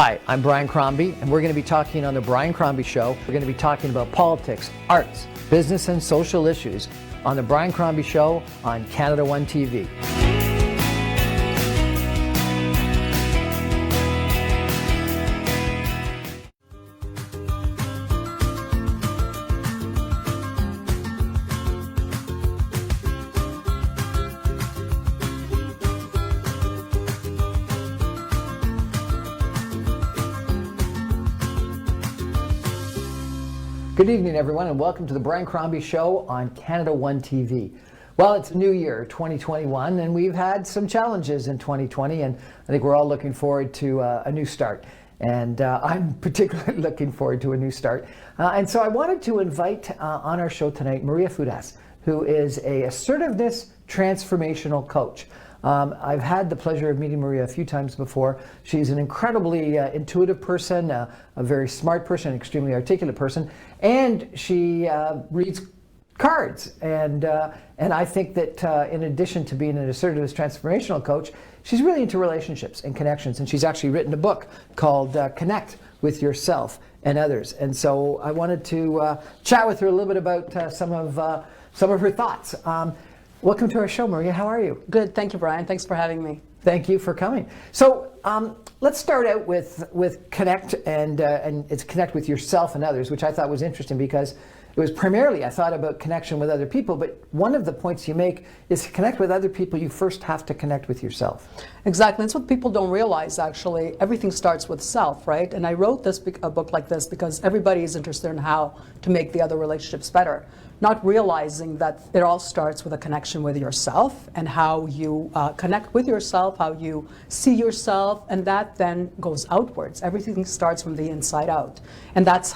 Hi, I'm Brian Crombie, and we're going to be talking on the Brian Crombie Show. We're going to be talking about politics, arts, business, and social issues on the Brian Crombie Show on Canada One TV. Good evening, everyone, and welcome to the Brian Crombie Show on Canada One TV. Well, it's a new year, 2021, and we've had some challenges in 2020, and I think we're all looking forward to a new start. And I'm particularly looking forward to a new start. And so I wanted to invite on our show tonight Maria Fudas, who is an assertiveness transformational coach. I've had the pleasure of meeting Maria a few times before. She's an incredibly intuitive person, a very smart person, an extremely articulate person, and she reads cards. And I think that in addition to being an assertiveness transformational coach, she's really into relationships and connections. And she's actually written a book called Connect with Yourself and Others. And so I wanted to chat with her a little bit about some of her thoughts. Welcome to our show, Maria. How are you? Good. Thank you, Brian. Thanks for having me. Thank you for coming. So let's start out with Connect, and it's Connect with Yourself and Others, which I thought was interesting because it was primarily, I thought about connection with other people, but one of the points you make is to connect with other people, you first have to connect with yourself. Exactly. That's what people don't realize, actually. Everything starts with self, right? And I wrote a book like this because everybody is interested in how to make the other relationships better, not realizing that it all starts with a connection with yourself and how you connect with yourself, how you see yourself, and that then goes outwards. Everything starts from the inside out. And that's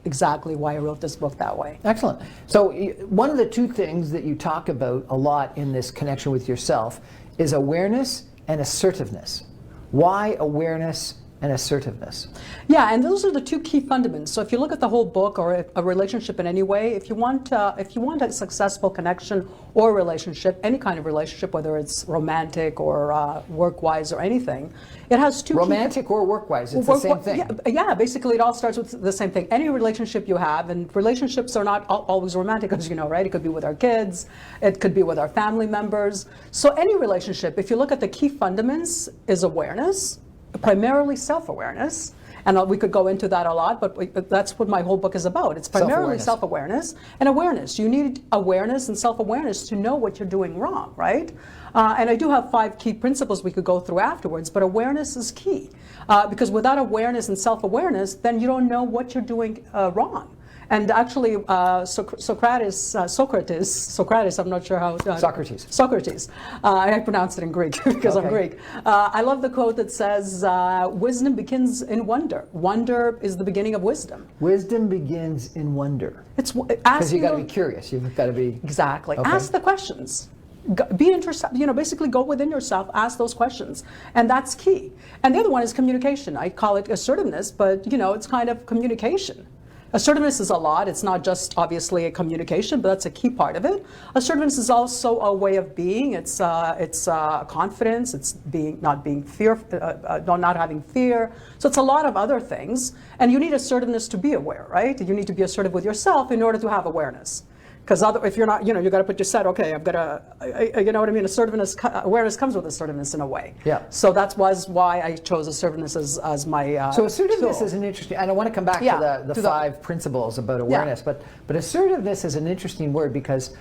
exactly why I wrote this book that way. Excellent. So one of the two things that you talk about a lot in this connection with yourself is awareness and assertiveness. Why awareness and assertiveness? Yeah, and those are the two key fundamentals. So if you look at the whole book or a relationship in any way, if you want a successful connection or relationship, any kind of relationship, whether it's romantic or work-wise or anything, it has two romantic or work-wise, it's the same thing. Yeah, basically it all starts with the same thing. Any relationship you have, and relationships are not always romantic, as you know, right? It could be with our kids, it could be with our family members. So any relationship, if you look at the key fundamentals, is awareness, primarily self-awareness, and we could go into that a lot, but that's what my whole book is about. It's primarily self-awareness and awareness. You need awareness and self-awareness to know what you're doing wrong, right? And I do have 5 key principles we could go through afterwards, but awareness is key. Because without awareness and self-awareness, then you don't know what you're doing wrong. And actually, Socrates, I'm not sure how... Socrates. I pronounced it in Greek because I'm Greek. I love the quote that says, wisdom begins in wonder. Wonder is the beginning of wisdom. Wisdom begins in wonder. Because you've got to be curious. You've got to be... Exactly. Okay. Ask the questions. Be interested, basically go within yourself, ask those questions. And that's key. And the other one is communication. I call it assertiveness, but, it's kind of communication. Assertiveness is a lot. It's not just obviously a communication, but that's a key part of it. Assertiveness is also a way of being. It's confidence. It's not having fear. So it's a lot of other things. And you need assertiveness to be aware, right? You need to be assertive with yourself in order to have awareness. Because if you're not, you got to put your set. Okay, I've got to, you know what I mean. Assertiveness, awareness comes with assertiveness in a way. Yeah. So that was why I chose assertiveness as my. So assertiveness is an interesting. And I want to come back to the 5 principles about awareness, but assertiveness is an interesting word because,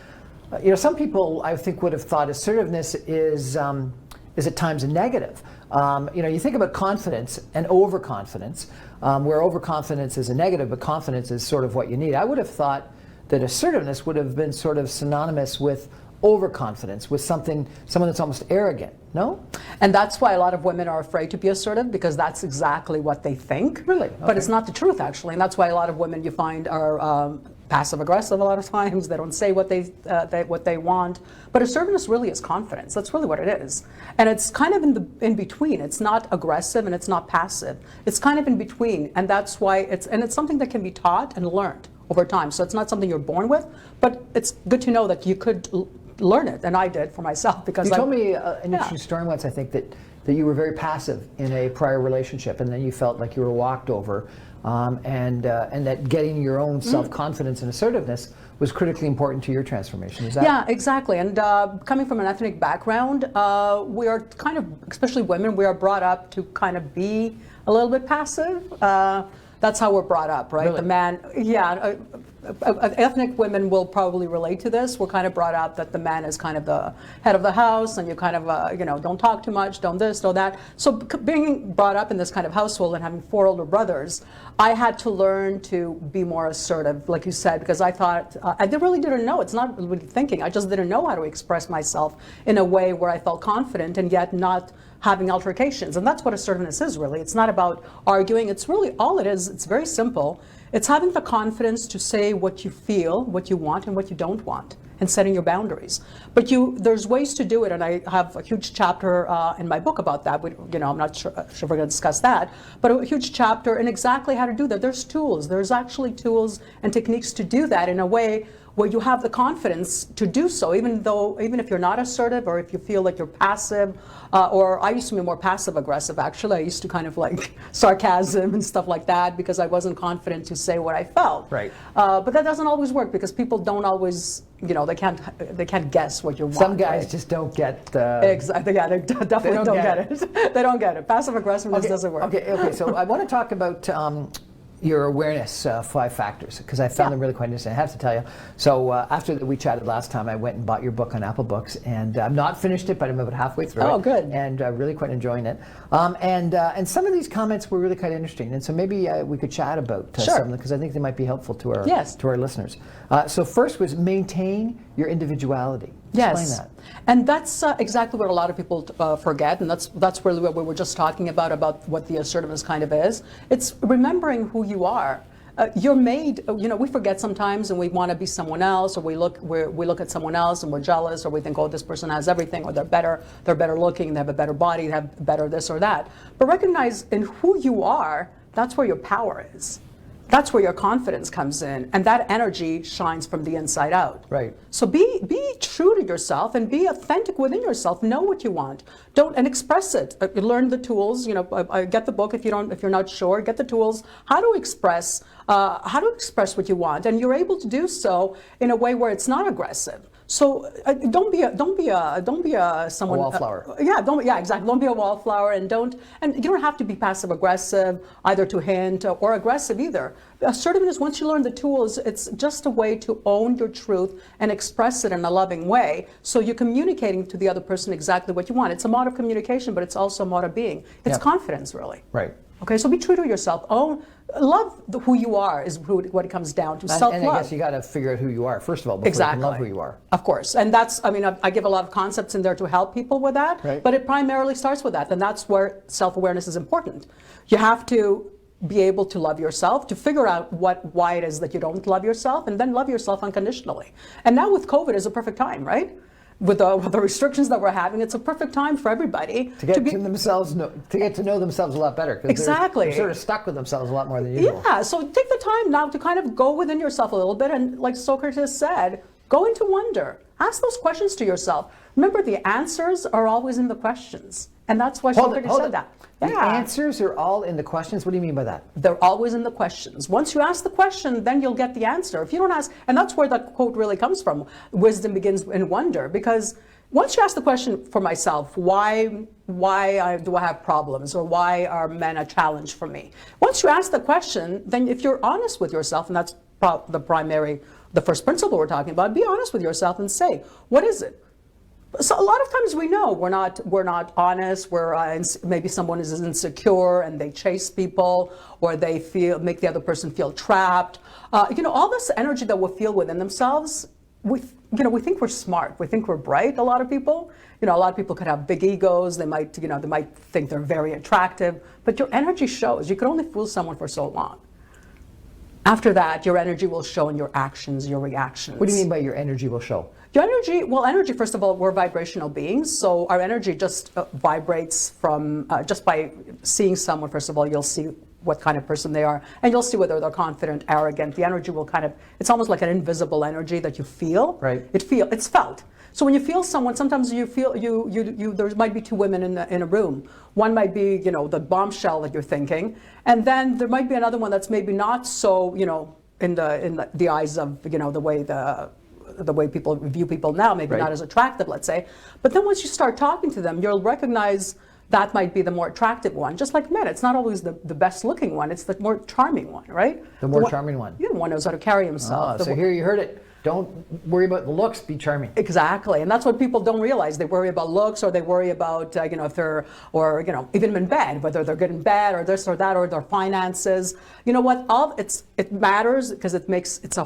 some people I think would have thought assertiveness is at times a negative. You think about confidence and overconfidence, where overconfidence is a negative, but confidence is sort of what you need. I would have thought that assertiveness would have been sort of synonymous with overconfidence, with someone that's almost arrogant, no? And that's why a lot of women are afraid to be assertive, because that's exactly what they think. Really? Okay. But it's not the truth, actually. And that's why a lot of women you find are passive-aggressive a lot of times. They don't say what they want. But assertiveness really is confidence. That's really what it is. And it's kind of in between. It's not aggressive and it's not passive. It's kind of in between. And that's why it's something that can be taught and learned over time. So it's not something you're born with, but it's good to know that you could learn it, and I did for myself because you told me an interesting story once. I think that that you were very passive in a prior relationship, and then you felt like you were walked over, and that getting your own self-confidence and assertiveness was critically important to your transformation. Is that? Yeah, exactly. And coming from an ethnic background, we are kind of, especially women, we are brought up to kind of be a little bit passive. That's how we're brought up, right? Really? The man, yeah. Ethnic women will probably relate to this. We're kind of brought up that the man is kind of the head of the house, and you kind of, don't talk too much, don't this, don't that. So being brought up in this kind of household and having 4 older brothers, I had to learn to be more assertive, like you said, because I thought, I really didn't know. It's not really thinking. I just didn't know how to express myself in a way where I felt confident and yet not having altercations. And that's what assertiveness is, really. It's not about arguing. It's really all it is. It's very simple. It's having the confidence to say what you feel, what you want, and what you don't want, and setting your boundaries. But there's ways to do it, and I have a huge chapter in my book about that. I'm not sure we're going to discuss that, but a huge chapter in exactly how to do that. There's tools. There's actually tools and techniques to do that in a way where you have the confidence to do so, even if you're not assertive, or if you feel like you're passive, or I used to be more passive aggressive, actually. I used to kind of like sarcasm and stuff like that because I wasn't confident to say what I felt. Right. But that doesn't always work because people don't always, they can't guess what you want. Some guys right? just don't get Exactly. Yeah, they definitely don't get it. They don't get it. Passive aggressiveness doesn't work. Okay. So I want to talk about your awareness 5 factors, because I found them really quite interesting. I have to tell you. So after we chatted last time, I went and bought your book on Apple Books, and I'm not finished it, but I'm about halfway through it. Oh, good. And really quite enjoying it. And some of these comments were really quite interesting, and so maybe we could chat about some of them, because I think they might be helpful to our listeners. So first was maintain your individuality. Explain that. And that's exactly what a lot of people forget, and that's really what we were just talking about what the assertiveness kind of is. It's remembering who you are. You're made, we forget sometimes, and we want to be someone else, or we look at someone else and we're jealous, or we think, oh, this person has everything, or they're better looking, they have a better body, they have better this or that. But recognize in who you are, that's where your power is. That's where your confidence comes in, and that energy shines from the inside out. Right. So be true to yourself and be authentic within yourself. Know what you want. And express it. Learn the tools. Get the book if you're not sure. Get the tools. How to express what you want, and you're able to do so in a way where it's not aggressive. So don't be someone. A wallflower. Exactly. Don't be a wallflower, and you don't have to be passive aggressive either to hint or aggressive either. Assertiveness, once you learn the tools, it's just a way to own your truth and express it in a loving way. So you're communicating to the other person exactly what you want. It's a mode of communication, but it's also a mode of being. It's confidence, really. Right. Okay, so be true to yourself. Love who you are is what it comes down to. Self-love. And I guess you got to figure out who you are first of all before you can love who you are. Of course, and that's. I give a lot of concepts in there to help people with that. Right. But it primarily starts with that, and that's where self-awareness is important. You have to be able to love yourself, to figure out why it is that you don't love yourself, and then love yourself unconditionally. And now with COVID is a perfect time, right? With the restrictions that we're having, it's a perfect time for everybody to get to know themselves a lot better. Exactly. They're sort of stuck with themselves a lot more than usual. Yeah, so take the time now to kind of go within yourself a little bit, and like Socrates said, go into wonder. Ask those questions to yourself. Remember, the answers are always in the questions. And that's why Socrates said that. The answers are all in the questions? What do you mean by that? They're always in the questions. Once you ask the question, then you'll get the answer. If you don't ask, and that's where that quote really comes from, wisdom begins in wonder, because once you ask the question for myself, why do I have problems, or why are men a challenge for me? Once you ask the question, then if you're honest with yourself, and that's the first principle we're talking about, be honest with yourself and say, what is it? So a lot of times we know we're not honest. Maybe someone is insecure and they chase people, or they make the other person feel trapped. All this energy that we feel within themselves. We think we're smart. We think we're bright. A lot of people. A lot of people could have big egos. They might think they're very attractive. But your energy shows. You can only fool someone for so long. After that, your energy will show in your actions, your reactions. What do you mean by your energy will show? Your energy, first of all, we're vibrational beings, so our energy just vibrates from, just by seeing someone, first of all, you'll see what kind of person they are, and you'll see whether they're confident, arrogant. The energy will kind of, it's almost like an invisible energy that you feel. Right. It's felt. So when you feel someone, sometimes you feel there might be two women in a room. One might be, the bombshell that you're thinking, and then there might be another one that's maybe not so, in the eyes of, the way people view people now, maybe not as attractive, let's say. But then once you start talking to them, you'll recognize that might be the more attractive one. Just like men, it's not always the best looking one, it's the more charming one, right? The more charming one. Yeah, the one knows how to carry himself. So here you heard it. Don't worry about the looks, be charming. Exactly, and that's what people don't realize. They worry about looks, or they worry about, if they're, or, even in bed, whether they're good in bed, or this or that, or their finances. You know what, it matters because it's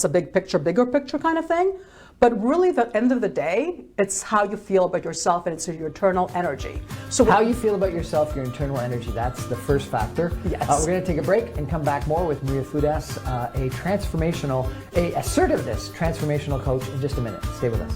a big picture, bigger picture kind of thing. But really, at the end of the day, it's how you feel about yourself, and it's your internal energy. So how you feel about yourself, your internal energy, that's the first factor. Yes. We're going to take a break and come back more with Maria Fudas, a assertiveness transformational coach, in just a minute. Stay with us.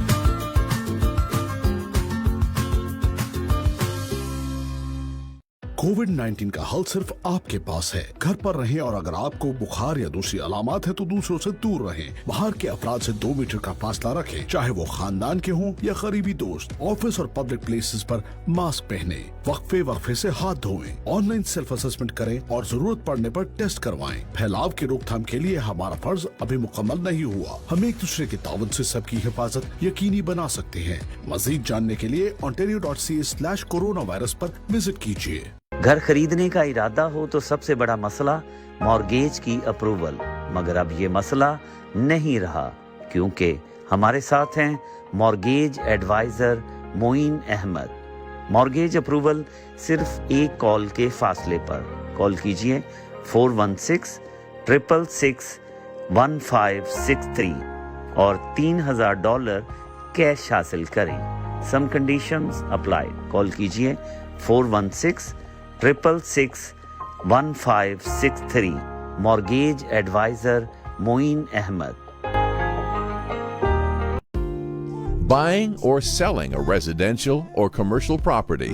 कोविड-19 का हल सिर्फ आपके पास है। घर पर रहें और अगर आपको बुखार या दूसरी अलामत है तो दूसरों से दूर रहें। बाहर के अफराद से 2 मीटर का फासला रखें, चाहे वो खानदान के हों या करीबी दोस्त। ऑफिस और पब्लिक प्लेसेस पर मास्क पहने, वक्फे से हाथ धोएं, ऑनलाइन सेल्फ असेसमेंट करें और जरूरत पड़ने पर टेस्ट करवाएं। फैलाव की रोकथाम के लिए हमारा फर्ज अभी मुकम्मल नहीं हुआ। हम एक दूसरे के ताउन से सबकी हिफाजत यकीनी बना सकते हैं। मजीद जानने के लिए ontario.ca/coronavirus पर विजिट कीजिए। घर खरीदने का इरादा हो तो सबसे बड़ा मसला मॉर्गेज की अप्रूवल, मगर अब ये मसला नहीं रहा, क्योंकि हमारे साथ हैं mortgage advisor Moin Ahmed. Mortgage approval सिर्फ एक कॉल के फासले पर। कॉल कीजिए 416-666-1563 और $3,000 कैश हासिल करें। Some conditions apply. कॉल कीजिए 416-666-1563। Mortgage advisor Moin Ahmed. Buying or selling a residential or commercial property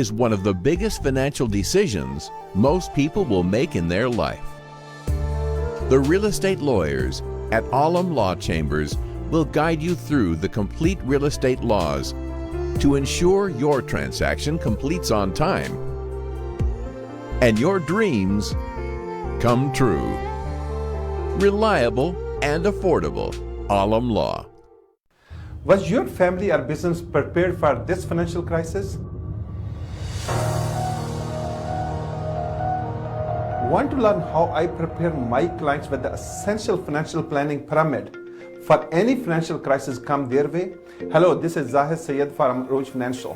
is one of the biggest financial decisions most people will make in their life. The real estate lawyers at Alam Law Chambers will guide you through the complete real estate laws to ensure your transaction completes on time and your dreams come true. Reliable and affordable. Alam Law. Was your family or business prepared for this financial crisis? Want to learn how I prepare my clients with the essential financial planning pyramid for any financial crisis come their way? Hello, this is Zahid Sayed from Arooj Financial.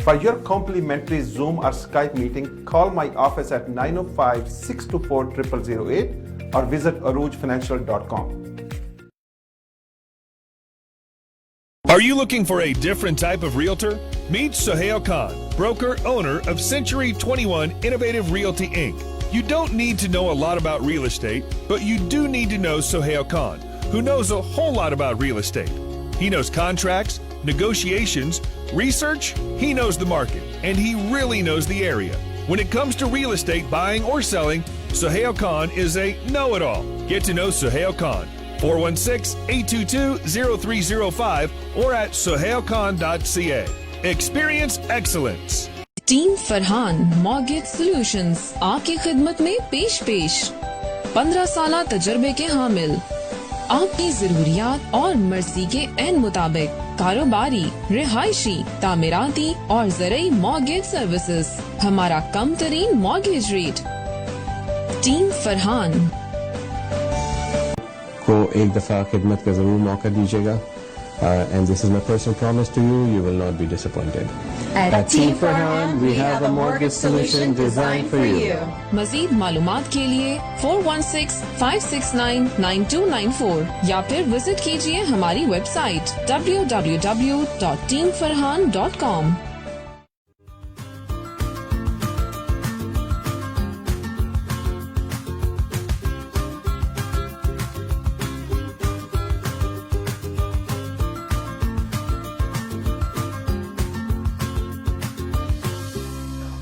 For your complimentary Zoom or Skype meeting, call my office at 905-624-0008 or visit aroojfinancial.com. Are you looking for a different type of realtor? Meet Sohail Khan, broker owner of Century 21 Innovative Realty Inc. You don't need to know a lot about real estate, but you do need to know Sohail Khan, who knows a whole lot about real estate. He knows contracts, negotiations, research, he knows the market, and he really knows the area. When it comes to real estate buying or selling, Sohail Khan is a know-it-all. Get to know Sohail Khan. 416-822-0305 or at sohailkhan.ca. Experience excellence. Team Farhan mortgage solutions आपकी खिदमत में पेश 15 साल तजर्बे के हामिल, आपकी जरूरियात और मर्जी के एन मुताबिक कारोबारी, रिहायशी, तामीराती और ज़रई मॉर्गेज सर्विसेज। हमारा कम तरीन मॉर्गेज रेट। टीम फरहान को एक दफा खिदमत का जरूर मौका दीजिएगा। And this is my personal promise to you, you will not be disappointed. At Team Farhan, we have a mortgage solution designed for you. मज़ीद मालूमात के लिए 416-569-9294 या फिर विजिट कीजिए हमारी website www.teamfarhan.com।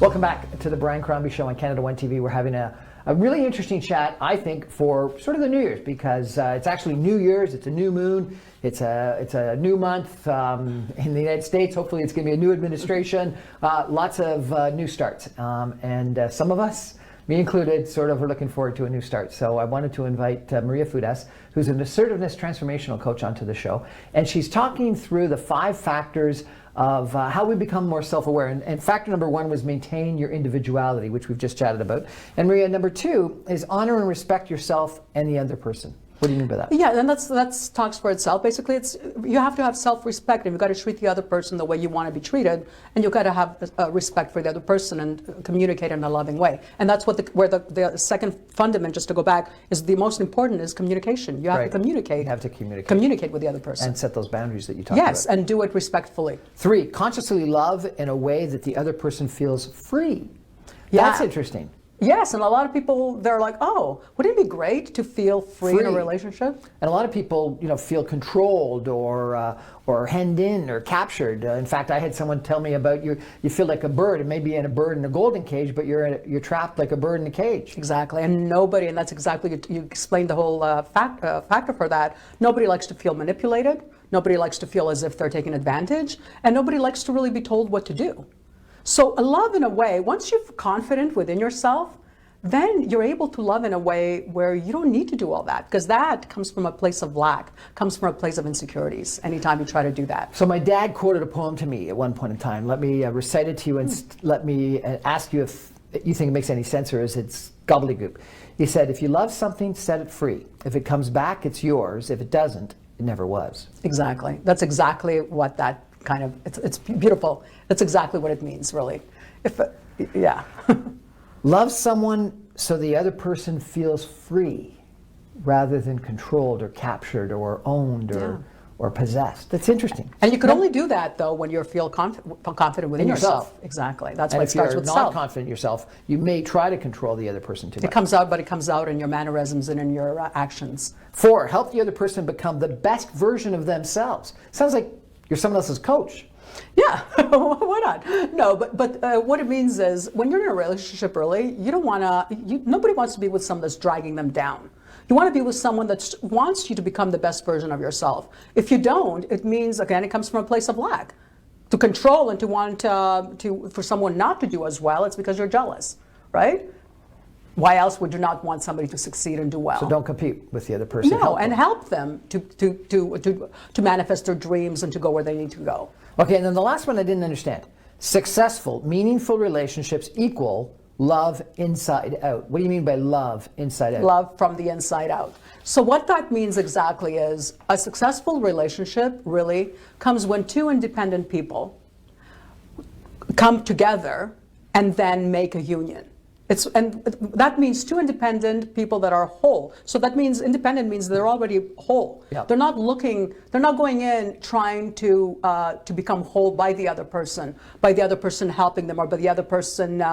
Welcome back to the Brian Crombie Show on Canada One TV. We're having a really interesting chat, I think, for sort of the New Year's, because it's actually New Year's, it's a new moon, it's a new month in the United States. Hopefully it's going to be a new administration, lots of new starts. And some of us, me included, sort of are looking forward to a new start. So I wanted to invite Maria Fudas, who's an assertiveness transformational coach, onto the show. And she's talking through the 5 factors of how we become more self-aware. And factor number 1 was maintain your individuality, which we've just chatted about. And Maria, number 2 is honor and respect yourself and the other person. What do you mean by that? Yeah, and that's talks for itself. Basically, it's you have to have self-respect, and you've got to treat the other person the way you want to be treated, and you've got to have respect for the other person and communicate in a loving way. And that's what where the second fundament, just to go back, is the most important is communication. You have to communicate. You have to communicate. Communicate with the other person. And set those boundaries that you talked about. Yes, and do it respectfully. 3, consciously love in a way that the other person feels free. Yeah. That's interesting. Yes, and a lot of people, they're like, oh, wouldn't it be great to feel free in a relationship? And a lot of people, feel controlled or hemmed in or captured. In fact, I had someone tell me about you feel like a bird, and maybe in a bird in a golden cage, but you're trapped like a bird in a cage. Exactly, and that's exactly, you explained the whole factor for that. Nobody likes to feel manipulated, nobody likes to feel as if they're taken advantage, and nobody likes to really be told what to do. So love in a way, once you're confident within yourself, then you're able to love in a way where you don't need to do all that, because that comes from a place of lack, comes from a place of insecurities anytime you try to do that. So my dad quoted a poem to me at one point in time. Let me recite it to you, and let me ask you if you think it makes any sense or is it's gobbledygook. He said, if you love something, set it free. If it comes back, it's yours. If it doesn't, it never was. Exactly. That's exactly what that kind of, it's beautiful. That's exactly what it means, really. Yeah. Love someone so the other person feels free rather than controlled or captured or owned or possessed. That's interesting. And you can only do that, though, when you feel confident within yourself. Exactly. That's why it starts with self. If you're not confident in yourself, you may try to control the other person too much. It comes out, but it comes out in your mannerisms and in your actions. 4, help the other person become the best version of themselves. Sounds like you're someone else's coach. Yeah, why not? No, but what it means is when you're in a relationship, really, you don't want to. Nobody wants to be with someone that's dragging them down. You want to be with someone that wants you to become the best version of yourself. If you don't, it means, again, it comes from a place of lack. To control and to want for someone not to do as well, it's because you're jealous, right? Why else would you not want somebody to succeed and do well? So don't compete with the other person. No, and help them to manifest their dreams and to go where they need to go. Okay, and then the last one I didn't understand. Successful, meaningful relationships equal love inside out. What do you mean by love inside out? Love from the inside out. So what that means exactly is a successful relationship really comes when 2 independent people come together and then make a union. And that means 2 independent people that are whole. So that means independent means they're already whole. Yep. They're not going in trying to become whole by the other person helping them, or by the other person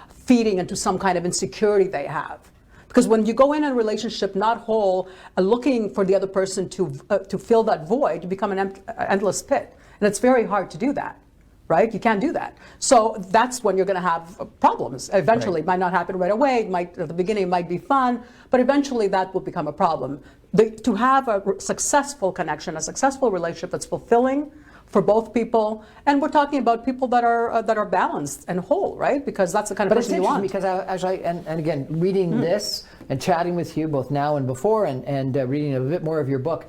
feeding into some kind of insecurity they have. Because when you go in a relationship not whole, looking for the other person to fill that void, you become an endless pit. And it's very hard to do that. Right? You can't do that. So that's when you're going to have problems. Eventually, It might not happen right away. At the beginning, it might be fun, but eventually that will become a problem. To have a successful connection, a successful relationship that's fulfilling for both people, and we're talking about people that are balanced and whole, right? Because that's the kind of person you want. Because and again, reading this and chatting with you both now and before, and reading a bit more of your book,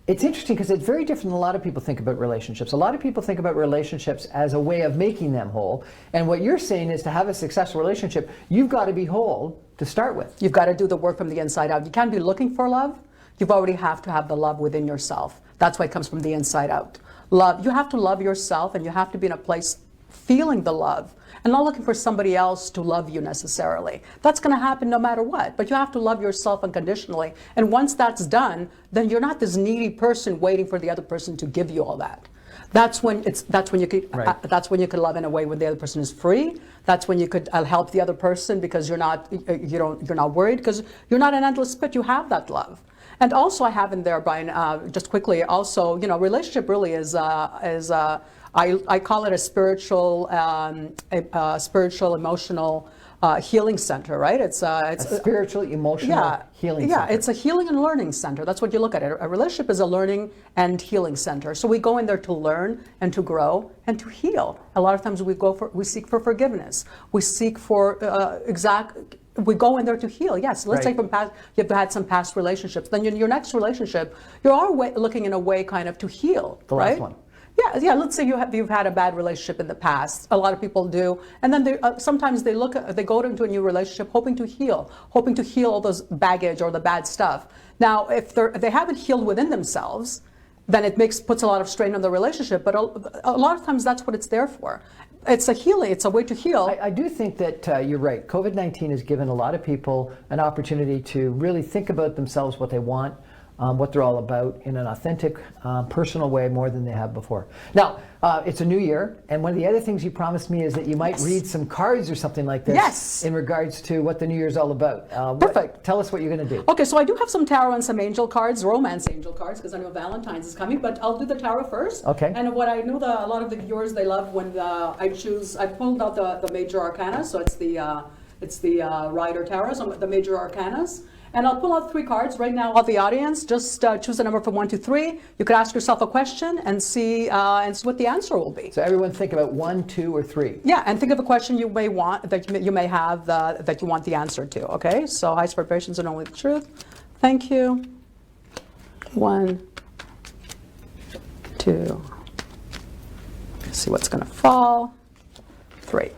it's interesting because it's very different than a lot of people think about relationships. A lot of people think about relationships as a way of making them whole. And what you're saying is to have a successful relationship, you've got to be whole to start with. You've got to do the work from the inside out. You can't be looking for love. You already have to have the love within yourself. That's why it comes from the inside out. Love. You have to love yourself, and you have to be in a place feeling the love and not looking for somebody else to love you necessarily. That's going to happen no matter what, but you have to love yourself unconditionally. And once that's done, then you're not this needy person waiting for the other person to give you all that. That's when you could love in a way when the other person is free. That's when you could help the other person because you're not worried, because you're not an endless pit. You have that love. And also I have in there, Brian, just quickly, also, you know, relationship really is I call it a spiritual, emotional healing center, right? It's a spiritual, emotional healing center. Yeah, it's a healing and learning center. That's what you look at it. A relationship is a learning and healing center. So we go in there to learn and to grow and to heal. A lot of times we seek for forgiveness. We seek for we go in there to heal. Yes, let's say from past, you've had some past relationships. Then your next relationship, you are looking in a way kind of to heal. The last one. Yeah. Let's say you've had a bad relationship in the past. A lot of people do, and then sometimes they go into a new relationship hoping to heal all those baggage or the bad stuff. Now, if they haven't healed within themselves, then it puts a lot of strain on the relationship. But a lot of times that's what it's there for. It's a healing. It's a way to heal. I do think that you're right. COVID-19 has given a lot of people an opportunity to really think about themselves, what they want, what they're all about in an authentic, personal way more than they have before. Now, it's a new year, and one of the other things you promised me is that you might read some cards or something like this in regards to what the new year is all about. Perfect. Tell us what you're going to do. Okay, so I do have some tarot and some angel cards, romance angel cards, because I know Valentine's is coming, but I'll do the tarot first. Okay. And what I know a lot of the viewers, they love when I pulled out the major arcana, so it's the Rider Tarot, so the major arcanas. And I'll pull out 3 cards right now. All the audience, just choose a number from 1 to 3. You could ask yourself a question and see what the answer will be. So everyone think about 1, 2, or 3. Yeah, and think of a question you may want that you may have that you want the answer to. Okay, so highest vibrations and only the truth. Thank you. 1, 2. Let's see what's going to fall. 3.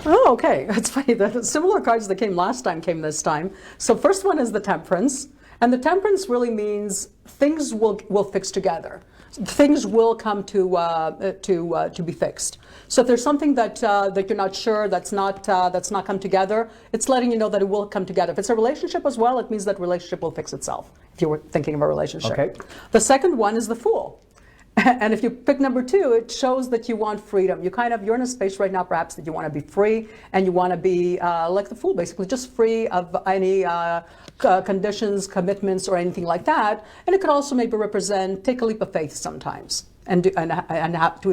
Oh, okay. It's funny. The similar cards that came last time came this time. So first one is the Temperance. And the Temperance really means things will fix together. Things will come to be fixed. So if there's something that you're not sure, that's not come together, it's letting you know that it will come together. If it's a relationship as well, it means that relationship will fix itself, if you were thinking of a relationship. Okay. The second one is the Fool. And if you pick number 2, it shows that you want freedom. You're in a space right now, perhaps, that you want to be free, and you want to be like the Fool, basically, just free of any conditions, commitments, or anything like that. And it could also maybe represent take a leap of faith sometimes, in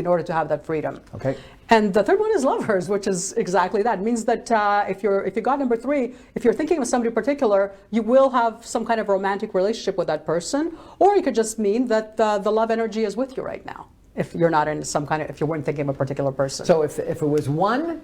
order to have that freedom. Okay. And the third one is Lovers, which is exactly that. It means that if you got number 3, if you're thinking of somebody in particular, you will have some kind of romantic relationship with that person, or it could just mean that the love energy is with you right now. If you're not in if you weren't thinking of a particular person. So if it was 1,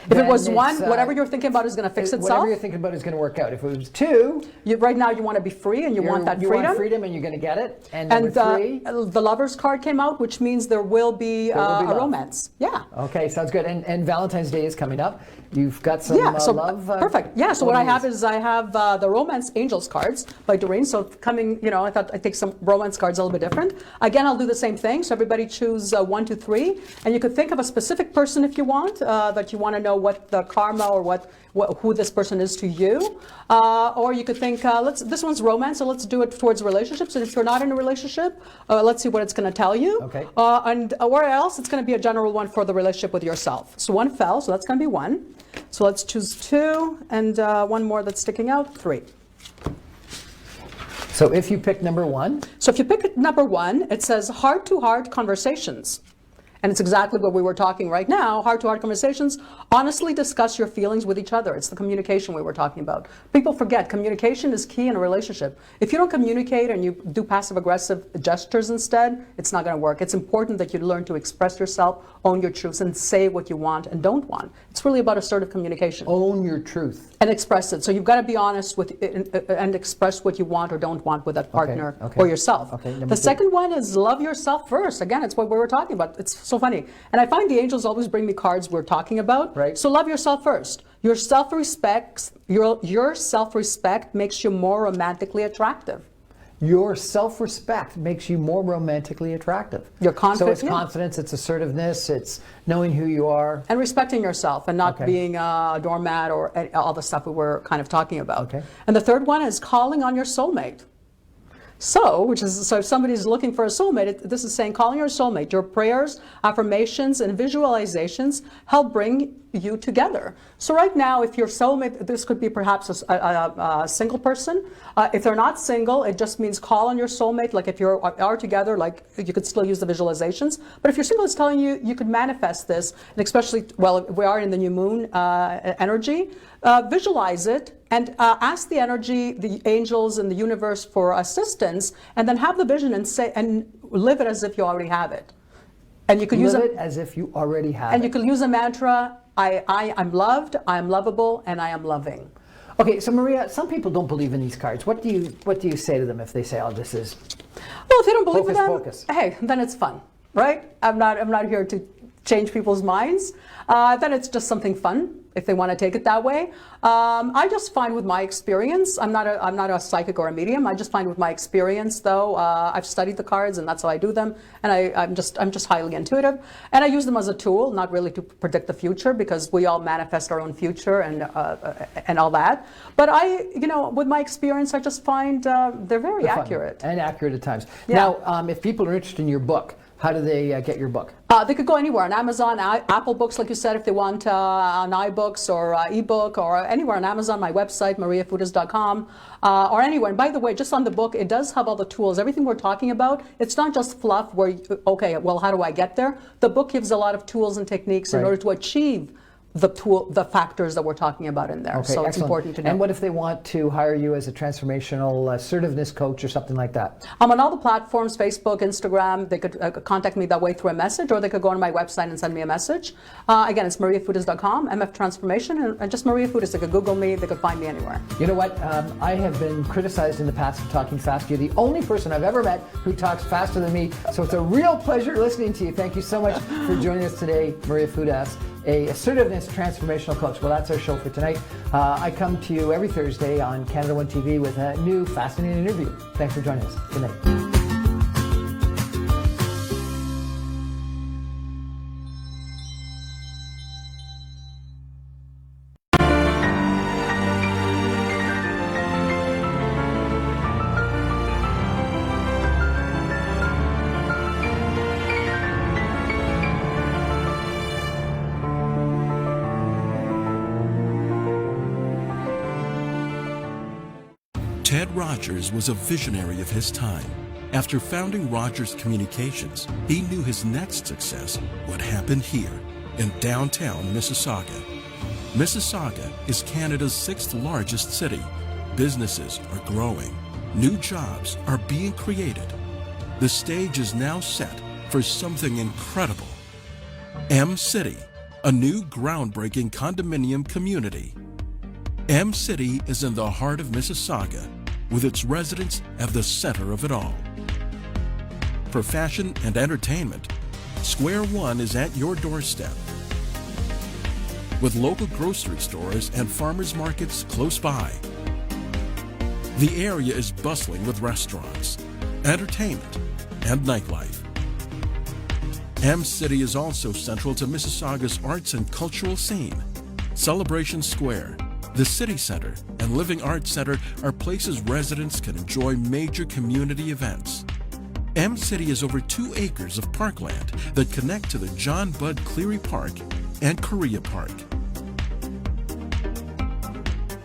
whatever you're thinking about is going to fix itself. Whatever you're thinking about is going to work out. If it was 2, right now you want to be free and you want that freedom. You want freedom and you're going to get it. And number 3, the Lovers card came out, which means there will be a romance. Yeah. Okay, sounds good. And Valentine's Day is coming up. You've got some love. Perfect. Yeah. So what I have is the Romance Angels cards by Doreen. So I thought I'd take some romance cards a little bit different. Again, I'll do the same thing. So everybody choose 1, 2, 3, and you could think of a specific person if you want, that you want to know what the karma or who this person is to you, or you could think this one's romance, so let's do it towards relationships. And if you're not in a relationship, let's see what it's going to tell you. Okay. Or else it's going to be a general one for the relationship with yourself. So 1 fell, so that's going to be 1. So let's choose 2, and 1 more that's sticking out, 3. So if you pick number 1. So if you pick number 1, it says heart-to-heart conversations. And it's exactly what we were talking right now, heart-to-heart conversations. Honestly discuss your feelings with each other. It's the communication we were talking about. People forget communication is key in a relationship. If you don't communicate and you do passive-aggressive gestures instead, it's not going to work. It's important that you learn to express yourself, own your truths, and say what you want and don't want. It's really about assertive communication. Own your truth. And express it. So you've got to be honest with and express what you want or don't want with that partner or yourself. Okay, the second one is love yourself first. Again, it's what we were talking about. It's so funny. And I find the angels always bring me cards we're talking about. Right. So love yourself first. Your self-respect makes you more romantically attractive. Your self-respect makes you more romantically attractive. Your confidence. So it's confidence, it's assertiveness, it's knowing who you are. And respecting yourself and not being a doormat or all the stuff we were kind of talking about. Okay. And the third one is calling on your soulmate. So if somebody's looking for a soulmate, this is saying calling your soulmate. Your prayers, affirmations, and visualizations help bring you together. So right now, if your soulmate, this could be perhaps a single person. If they're not single, it just means call on your soulmate. Like if you are together, like you could still use the visualizations. But if your single is telling you, you could manifest this, and especially, well, we are in the new moon energy, visualize it and ask the energy, the angels and the universe for assistance, and then have the vision and say, and live it as if you already have it. And you could use it as if you already have and it. you could use a mantra, I'm loved, I'm lovable, and I am loving. Okay, so Maria, some people don't believe in these cards. What do you say to them if they say, "Oh, this is"? Well, if they don't believe in them, focus. hey, then it's fun, right? I'm not here to change people's minds. Then it's just something fun if they want to take it that way. I just find with my experience, I'm not a psychic or a medium. I just find with my experience, though, I've studied the cards and that's how I do them, and I'm just highly intuitive, and I use them as a tool, not really to predict the future, because we all manifest our own future and all that. But with my experience, I just find they're very accurate and accurate at times. Yeah. Now, if people are interested in your book, how do they get your book? They could go anywhere on Amazon, Apple Books, like you said, if they want on iBooks or ebook, or anywhere on Amazon, my website, mariafudas.com, or anywhere. And by the way, just on the book, it does have all the tools, everything we're talking about. It's not just fluff where, okay, well, how do I get there? The book gives a lot of tools and techniques in order to achieve the factors that we're talking about in there. Okay, so excellent. It's important to know. And what if they want to hire you as a transformational assertiveness coach or something like that? I'm on all the platforms, Facebook, Instagram. They could contact me that way through a message, or they could go on my website and send me a message. Again, it's mariafudas.com, MF Transformation, and just Maria Fudas. They could Google me. They could find me anywhere. You know what? I have been criticized in the past for talking fast. You're the only person I've ever met who talks faster than me, so it's a real pleasure listening to you. Thank you so much for joining us today, Maria Fudas, a assertiveness transformational coach. Well, that's our show for tonight. I come to you every Thursday on Canada One TV with a new fascinating interview. Thanks for joining us. Good night. Ted Rogers was a visionary of his time. After founding Rogers Communications, he knew his next success would happen here in downtown Mississauga. Mississauga is Canada's 6th largest city. Businesses are growing. New jobs are being created. The stage is now set for something incredible. M-City, a new groundbreaking condominium community. M-City is in the heart of Mississauga, with its residents at the center of it all. For fashion and entertainment, Square One is at your doorstep. With local grocery stores and farmers markets close by. The area is bustling with restaurants, entertainment, and nightlife. M-City is also central to Mississauga's arts and cultural scene. Celebration Square, the City Center, and Living Arts Center are places residents can enjoy major community events. M-City has over 2 acres of parkland that connect to the John Budd Cleary Park and Korea Park.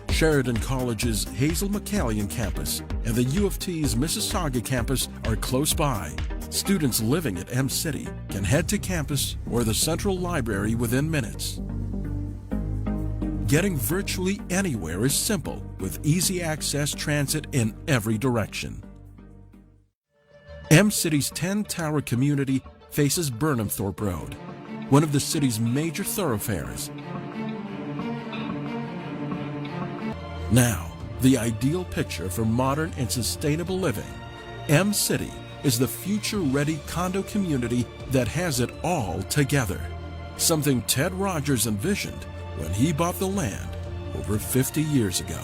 Sheridan College's Hazel McCallion campus and the U of T's Mississauga campus are close by. Students living at M-City can head to campus or the Central Library within minutes. Getting virtually anywhere is simple with easy access transit in every direction. M-City's 10-tower community faces Burnhamthorpe Road, one of the city's major thoroughfares. Now, the ideal picture for modern and sustainable living. M-City is the future-ready condo community that has it all together. Something Ted Rogers envisioned when he bought the land over 50 years ago.